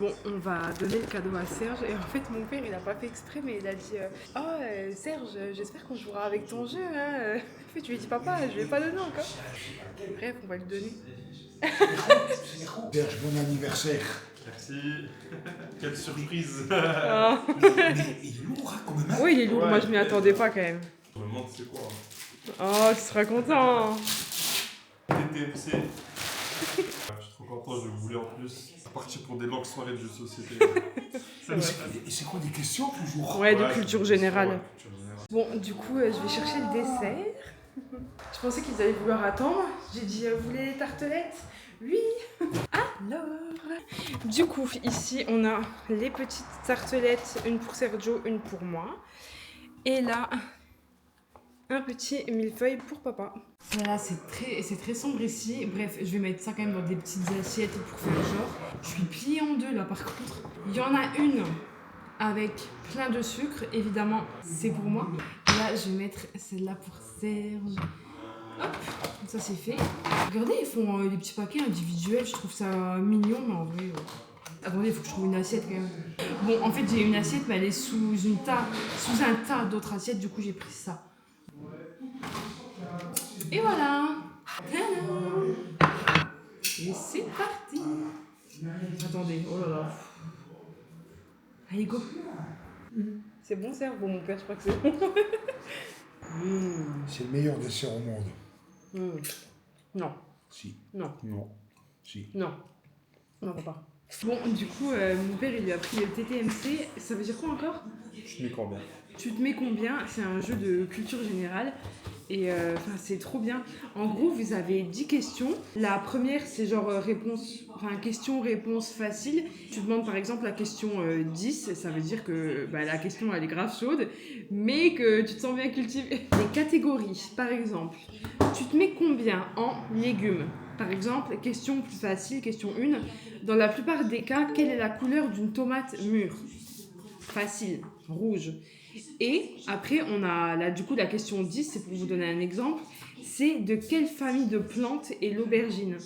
Bon, on va donner le cadeau à Serge et en fait mon père il a pas fait exprès mais il a dit Serge, j'espère qu'on jouera avec ton jeu hein. En fait, je lui ai dit papa, je vais pas donner encore. Bref, on va lui donner. Serge, bon anniversaire. Merci. Quelle surprise. Ah. Mais il est lourd hein, quand même. Oui, il est lourd, Ouais, moi je m'y attendais pas quand même. Je me demande c'est quoi. Oh, tu seras content. TTMC. Je suis trop content, je voulais en plus partir pour des longues soirées de jeux de société. Et c'est quoi des questions toujours? Ouais, de culture générale. Ouais, culture générale. Bon, du coup, je vais chercher le dessert. Je pensais qu'ils allaient vouloir attendre. J'ai dit, vous voulez les tartelettes? Oui. Alors, du coup, ici, on a les petites tartelettes, une pour Sergio, une pour moi. Et là, un petit millefeuille pour papa. Voilà, c'est très sombre ici. Bref, je vais mettre ça quand même dans des petites assiettes pour faire genre. Je suis pliée en deux là par contre. Il y en a une avec plein de sucre, évidemment, c'est pour moi. Et là, je vais mettre celle-là pour Serge. Hop, ça c'est fait. Regardez, ils font des petits paquets individuels, je trouve ça mignon, mais en vrai... Attendez, il faut que je trouve une assiette quand même. Bon, en fait, j'ai une assiette, mais elle est sous un tas d'autres assiettes, du coup, j'ai pris ça. Et voilà. Et c'est parti. Attendez, oh là là. Allez, go. C'est bon, Serge? Bon, mon père, je crois que c'est bon. C'est le meilleur dessert au monde. Non. Si. Non. Non. Si. Non. Non, papa. Bon, du coup, mon père, il lui a pris le TTMC. Ça veut dire quoi encore? Je mets combien? Tu te mets combien? C'est un jeu de culture générale. Et c'est trop bien. En gros, vous avez 10 questions. La première, c'est genre question-réponse facile. Tu demandes par exemple la question 10. Ça veut dire que la question, elle est grave chaude, mais que tu te sens bien cultivé. Les catégories, par exemple. Tu te mets combien en légumes? Par exemple, question plus facile, question 1. Dans la plupart des cas, quelle est la couleur d'une tomate mûre? Facile, rouge. Et après, on a là, du coup, la question 10, c'est pour vous donner un exemple. C'est de quelle famille de plantes est l'aubergine?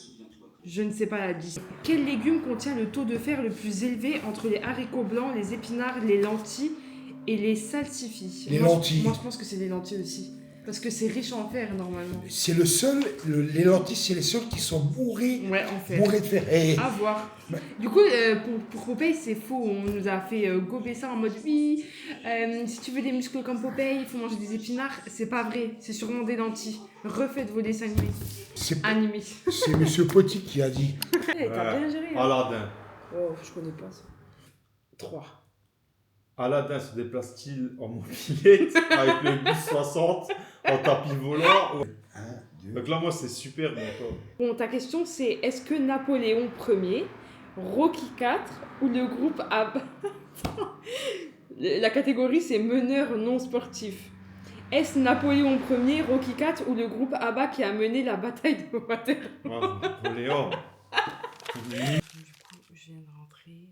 Je ne sais pas la 10. Quel légume contient le taux de fer le plus élevé entre les haricots blancs, les épinards, les lentilles et les salsifis? Les lentilles. Moi, je pense que c'est les lentilles aussi. Parce que c'est riche en fer, normalement. C'est le seul, les lentilles, c'est les seuls qui sont bourrés, Ouais, en fer. bourrés de fer. Et À voir. Ouais. Du coup, pour Popeye, c'est faux. On nous a fait gober ça en mode oui, si tu veux des muscles comme Popeye, il faut manger des épinards. C'est pas vrai. C'est sûrement des lentilles. Refaites vos dessins animés. c'est Monsieur Potti qui a dit. Hey, t'as bien géré. Hein. Aladdin. Oh, je connais pas ça. 3. Aladdin se déplace-t-il en mobilette avec le bus 60 en tapis volant? Donc là, moi, c'est super. Donc, Bon, ta question, c'est est-ce que Napoléon Ier, Rocky IV ou le groupe AB... La catégorie, c'est meneur non sportif. Est-ce Napoléon Ier, Rocky IV ou le groupe ABBA qui a mené la bataille de Waterloo? Napoléon. Du coup, je viens de rentrer.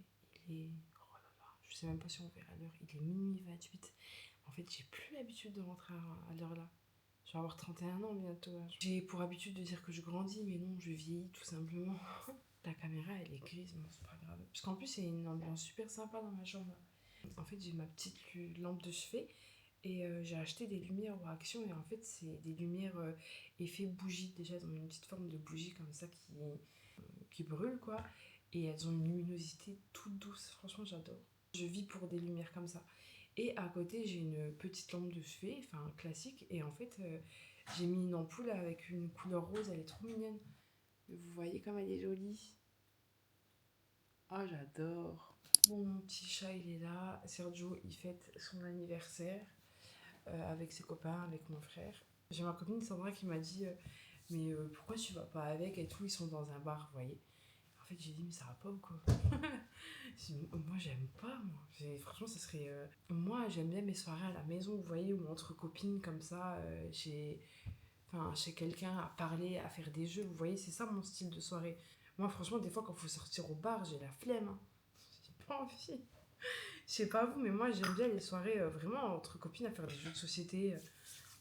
Il est... Oh là là, je sais même pas si on verra l'heure. Il est minuit 28. En fait, j'ai plus l'habitude de rentrer à l'heure là. Je vais avoir 31 ans bientôt. Hein. J'ai pour habitude de dire que je grandis, mais non, je vieillis tout simplement. La caméra, elle est grise, mais c'est pas grave. Parce qu'en plus, il y a une ambiance super sympa dans ma chambre. En fait, j'ai ma petite lampe de chevet et j'ai acheté des lumières au Action. Et en fait, c'est des lumières effet bougie. Déjà, elles ont une petite forme de bougie comme ça qui brûle, quoi. Et elles ont une luminosité toute douce. Franchement, j'adore. Je vis pour des lumières comme ça. Et à côté, j'ai une petite lampe de chevet, enfin classique. Et en fait, j'ai mis une ampoule avec une couleur rose. Elle est trop mignonne. Vous voyez comme elle est jolie. Oh, j'adore. Bon, mon petit chat, il est là. Sergio, il fête son anniversaire avec ses copains, avec mon frère. J'ai ma copine Sandra qui m'a dit mais pourquoi tu vas pas avec et tout? Ils sont dans un bar, vous voyez. En fait, j'ai dit, mais ça va pas ou quoi? Moi, j'aime pas, moi. Franchement, ça serait... Moi, j'aime bien mes soirées à la maison, vous voyez, ou entre copines, comme ça, chez quelqu'un, à parler, à faire des jeux, vous voyez, c'est ça mon style de soirée. Moi, franchement, des fois, quand il faut sortir au bar, j'ai la flemme. Hein. J'ai pas envie. Je sais pas vous, mais moi, j'aime bien les soirées vraiment entre copines, à faire des jeux de société,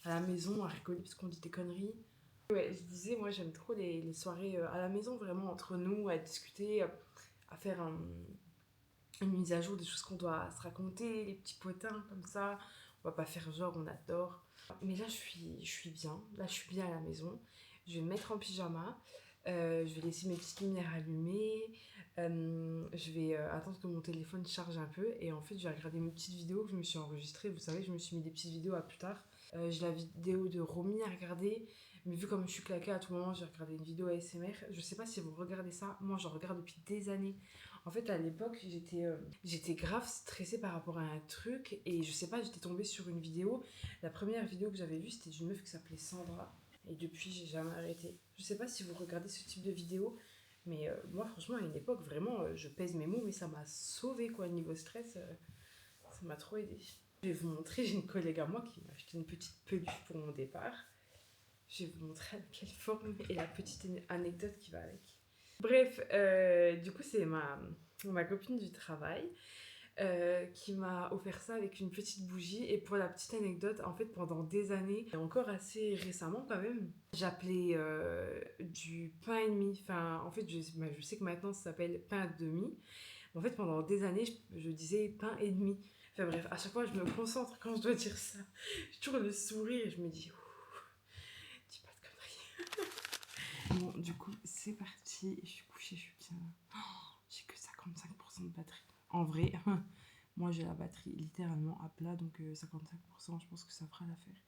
à la maison, à rigoler, parce qu'on dit des conneries. Ouais, je disais, moi j'aime trop les soirées à la maison, vraiment entre nous, à discuter, à faire une mise à jour des choses qu'on doit se raconter, les petits potins comme ça. On va pas faire genre on adore. Mais là, je suis bien. Là, je suis bien à la maison. Je vais me mettre en pyjama. Je vais laisser mes petites lumières allumées. Je vais attendre que mon téléphone charge un peu. Et en fait, je vais regarder mes petites vidéos que je me suis enregistrées. Vous savez, je me suis mis des petites vidéos à plus tard. J'ai la vidéo de Romy à regarder. Mais vu comme je suis claquée à tout moment, j'ai regardé une vidéo ASMR. Je sais pas si vous regardez ça. Moi, j'en regarde depuis des années. En fait, à l'époque, j'étais grave stressée par rapport à un truc. Et je sais pas, j'étais tombée sur une vidéo. La première vidéo que j'avais vue, c'était d'une meuf qui s'appelait Sandra. Et depuis, j'ai jamais arrêté. Je sais pas si vous regardez ce type de vidéo. Mais moi, franchement, à une époque, vraiment, je pèse mes mots. Mais ça m'a sauvée, quoi, niveau stress. Ça m'a trop aidée. Je vais vous montrer, j'ai une collègue à moi qui m'a acheté une petite peluche pour mon départ. Je vais vous montrer avec quelle forme et la petite anecdote qui va avec. Bref, du coup, c'est ma copine du travail qui m'a offert ça avec une petite bougie. Et pour la petite anecdote, en fait, pendant des années, et encore assez récemment quand même, j'appelais du pain et demi. Enfin, en fait, je sais que maintenant, ça s'appelle pain demi. En fait, pendant des années, je disais pain et demi. Enfin bref, à chaque fois, je me concentre quand je dois dire ça. J'ai toujours le sourire et je me dis... dis pas de conneries. Bon, du coup, c'est parti. Je suis couchée, je suis bien. Oh, j'ai que 55% de batterie. En vrai, moi j'ai la batterie littéralement à plat, donc 55%, je pense que ça fera l'affaire.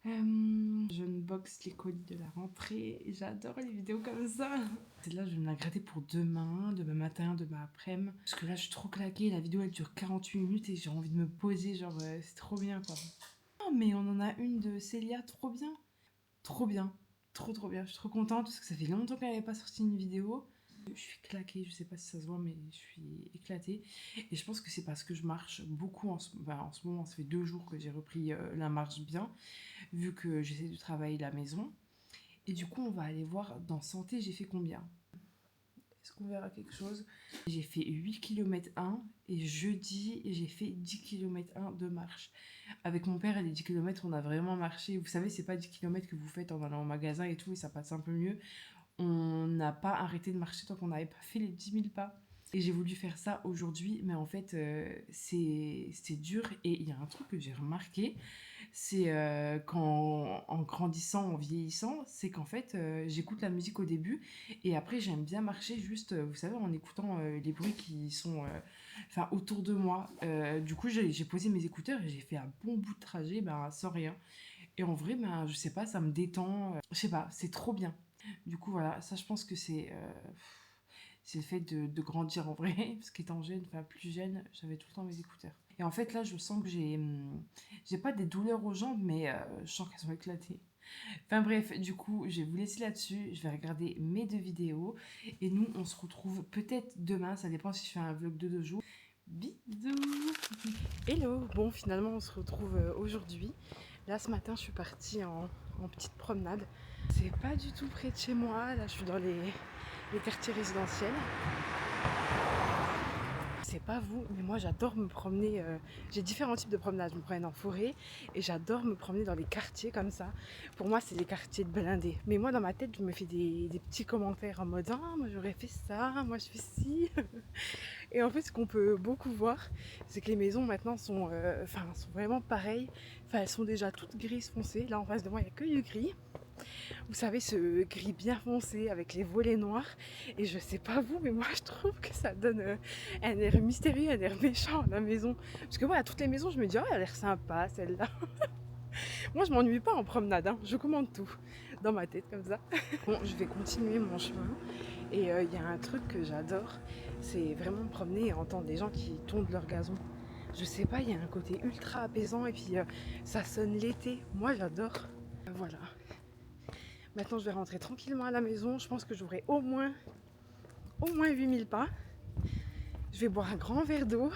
Je unbox les colis de la rentrée. J'adore les vidéos comme ça. Celle-là, je vais me la gratter pour demain matin, demain après-midi. Parce que là, je suis trop claquée. La vidéo, elle dure 48 minutes et j'ai envie de me poser. Genre, c'est trop bien, quoi. Oh, mais on en a une de Célia, trop bien. Trop bien. Trop bien. Je suis trop contente parce que ça fait longtemps qu'elle n'avait pas sorti une vidéo. Je suis claquée, je sais pas si ça se voit, mais je suis éclatée. Et je pense que c'est parce que je marche beaucoup en ce moment. Ça fait 2 jours que j'ai repris la marche bien, vu que j'essaie de travailler la maison. Et du coup, on va aller voir dans santé, j'ai fait combien? Est-ce qu'on verra quelque chose? J'ai fait 8 km 1 et jeudi, j'ai fait 10 km 1 de marche. Avec mon père, les 10 km, on a vraiment marché. Vous savez, c'est pas 10 km que vous faites en allant au magasin et tout, et ça passe un peu mieux. On n'a pas arrêté de marcher tant qu'on n'avait pas fait les 10 000 pas. Et j'ai voulu faire ça aujourd'hui, mais en fait, c'est dur. Et il y a un truc que j'ai remarqué, c'est qu'en en grandissant, en vieillissant, c'est qu'en fait, j'écoute la musique au début, et après, j'aime bien marcher juste, vous savez, en écoutant les bruits qui sont autour de moi. Du coup, j'ai posé mes écouteurs et j'ai fait un bon bout de trajet sans rien. Et en vrai, je sais pas, ça me détend. Je sais pas, c'est trop bien. Du coup, voilà, ça, je pense que c'est le fait de grandir en vrai. Parce qu'étant jeune, plus jeune, j'avais tout le temps mes écouteurs. Et en fait, là, je sens que j'ai pas des douleurs aux jambes, mais je sens qu'elles sont éclatées. Enfin bref, du coup, je vais vous laisser là-dessus. Je vais regarder mes 2 vidéos. Et nous, on se retrouve peut-être demain. Ça dépend si je fais un vlog de 2 jours. Bisous. Hello. Bon, finalement, on se retrouve aujourd'hui. Là, ce matin, je suis partie en petite promenade. C'est pas du tout près de chez moi. Là, je suis dans les quartiers résidentiels. C'est pas vous, mais moi j'adore me promener. J'ai différents types de promenades. Je me promène en forêt et j'adore me promener dans les quartiers comme ça. Pour moi, c'est les quartiers de blindés. Mais moi, dans ma tête, je me fais des petits commentaires en mode ah, moi j'aurais fait ça, moi je fais ci. Et en fait, ce qu'on peut beaucoup voir, c'est que les maisons maintenant sont vraiment pareilles. Enfin, elles sont déjà toutes grises foncées. Là, en face de moi, il n'y a que du gris. Vous savez, ce gris bien foncé avec les volets noirs. Et je sais pas vous, mais moi je trouve que ça donne un air mystérieux, un air méchant à la maison. Parce que moi, à toutes les maisons, je me dis, oh, elle a l'air sympa celle-là. Moi, je m'ennuie pas en promenade, hein. Je commande tout dans ma tête comme ça. Bon, je vais continuer mon chemin. Et il y a un truc que j'adore, c'est vraiment me promener et entendre les gens qui tondent leur gazon. Je sais pas, il y a un côté ultra apaisant et puis ça sonne l'été. Moi, j'adore. Voilà. Maintenant, je vais rentrer tranquillement à la maison. Je pense que j'aurai au moins 8000 pas. Je vais boire un grand verre d'eau.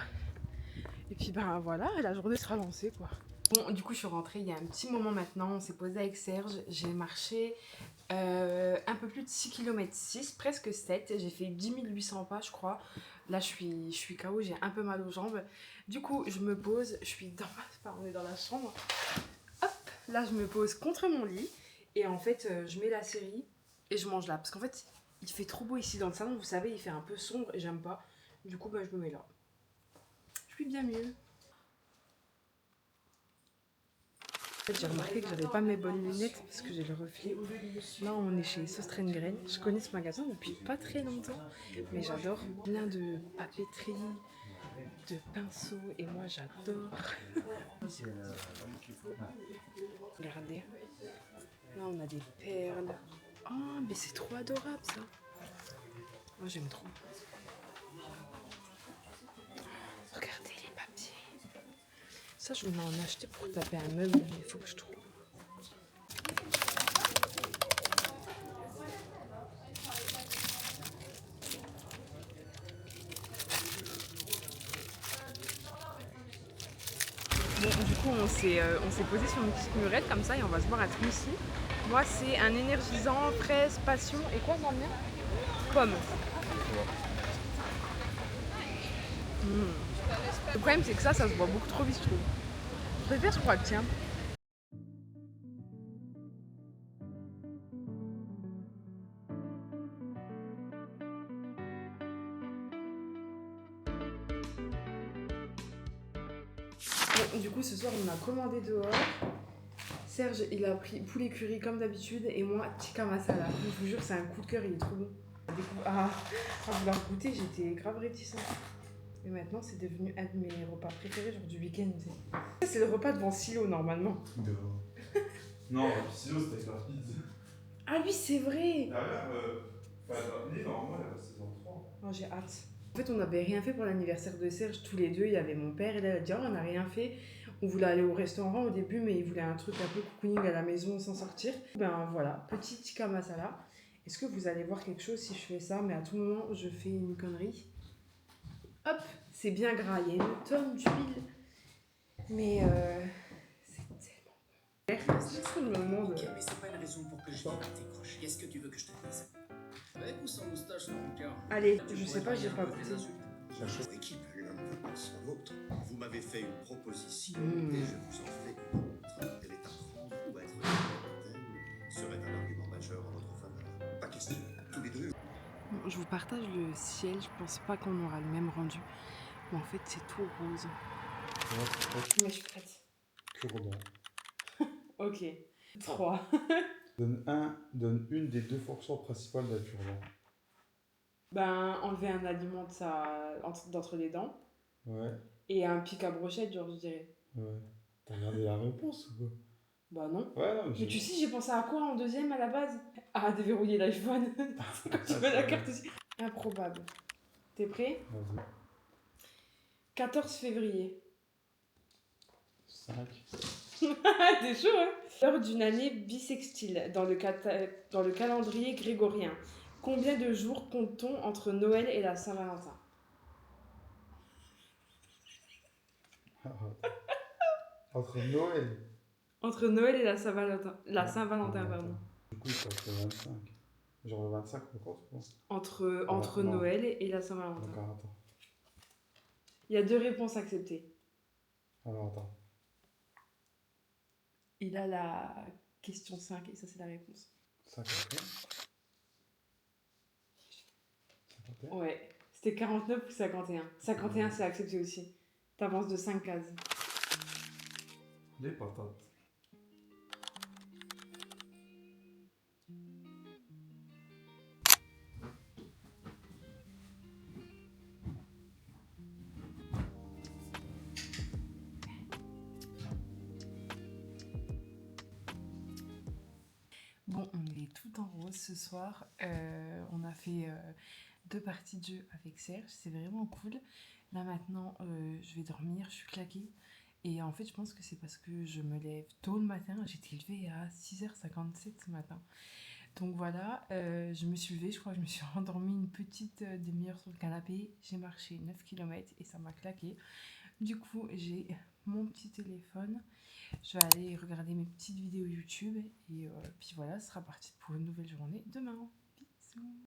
Et puis, voilà, la journée sera lancée, quoi. Bon, du coup, je suis rentrée il y a un petit moment maintenant. On s'est posé avec Serge. J'ai marché un peu plus de 6 km 6, presque 7. J'ai fait 10 800 pas, je crois. Là, je suis KO, j'ai un peu mal aux jambes. Du coup, je me pose. Je suis on est dans la chambre. Hop, là, je me pose contre mon lit. Et en fait, je mets la série et je mange là. Parce qu'en fait, il fait trop beau ici dans le salon. Vous savez, il fait un peu sombre et j'aime pas. Du coup, bah, je me mets là. Je suis bien mieux. En fait, j'ai remarqué que j'avais pas mes bonnes lunettes parce que j'ai le reflet. Là, on est chez Sostrengren. Je connais ce magasin depuis pas très longtemps, mais j'adore. Plein de papeterie, de pinceaux, et moi j'adore. Regardez. Là, on a des perles. Oh, mais c'est trop adorable ça. Moi, j'aime trop. Regardez les papiers. Ça, je voulais en acheter pour taper un meuble, mais il faut que je trouve. Bon, du coup, on s'est posé sur une petite murette comme ça et on va se boire un smoothie. Moi, c'est un énergisant, fraise, passion et quoi dans le mien? Pomme. Le problème, c'est que ça se boit beaucoup trop vite, je trouve. Je préfère ce froid, tiens. Bon, du coup, ce soir, on a commandé dehors. Serge, il a pris poulet curry comme d'habitude et moi, tikka masala. Je vous jure, c'est un coup de cœur, il est trop bon. À vouloir goûter, j'étais grave réticente. Mais maintenant, c'est devenu un de mes repas préférés, genre du week-end. C'est le repas devant Silo, normalement. Non, Silo, c'était avec la pizza. Ah oui, c'est vrai. Normalement, elle a saison 3. Oh, j'ai hâte. En fait, on n'avait rien fait pour l'anniversaire de Serge, tous les deux. Il y avait mon père, il a dit, oh, on n'a rien fait. On voulait aller au restaurant au début, mais il voulait un truc un peu cocooning à la maison sans sortir. Ben voilà, petit tikka masala. Est-ce que vous allez voir quelque chose si je fais ça? Mais à tout moment, je fais une connerie. Hop, c'est bien gras, il y a une tonne d'huile. Mais c'est tellement bon. C'est le moment de... Ok, mais c'est pas une raison pour que je décroche. Qu'est-ce que tu veux que je te dise? Avec ou sans moustache, mon cœur? Allez, je sais pas, j'ai pas goûté. Votre équipe, l'un ne veut pas sans l'autre. Vous m'avez fait une proposition et je vous en fais une autre. Elle est à prendre ou à être laquelle serait un argument majeur en votre faveur. Pas question. Tous les deux. Bon, je vous partage le ciel, je pense pas qu'on aura le même rendu. Mais en fait, c'est tout rose. Mais je suis prête. Cure-dent. Ok. 3. Donne une des deux fonctions principales d'un cure-dent. Ben, enlever un aliment d'entre les dents. Ouais. Et un pic à brochette, genre, je dirais. Ouais. T'as regardé la réponse ou quoi? Bah non. Ouais, non, Mais tu sais, j'ai pensé à quoi en deuxième à la base? À déverrouiller l'iPhone. Quand tu veux la carte aussi. Improbable. T'es prêt? Vas-y. 14 février. 5. T'es chaud, hein? L'heure d'une année bissextile dans le calendrier grégorien. Combien de jours compte-t-on entre Noël et la Saint-Valentin? Entre Noël. Entre Noël et la Saint-Valentin. La Saint-Valentin, pardon. Du coup, c'est entre 25. Genre le 25, on compte ou pas? Entre non. Noël et la Saint-Valentin. Encore, attends. Il y a 2 réponses acceptées. Alors, attends. Il a la question 5 et ça, c'est la réponse. 51. 51. Ouais. C'était 49 ou 51. 51, c'est accepté aussi. T'avances de 5 cases. Les patates. Bon, on est tout en rose ce soir. On a fait 2 parties de jeu avec Serge. C'est vraiment cool. Là maintenant, je vais dormir. Je suis claquée. Et en fait, je pense que c'est parce que je me lève tôt le matin. J'étais levée à 6h57 ce matin. Donc voilà, je me suis levée. Je crois que je me suis endormie une petite demi-heure sur le canapé. J'ai marché 9 km et ça m'a claqué. Du coup, j'ai mon petit téléphone. Je vais aller regarder mes petites vidéos YouTube. Et puis voilà, ce sera parti pour une nouvelle journée demain. Bisous.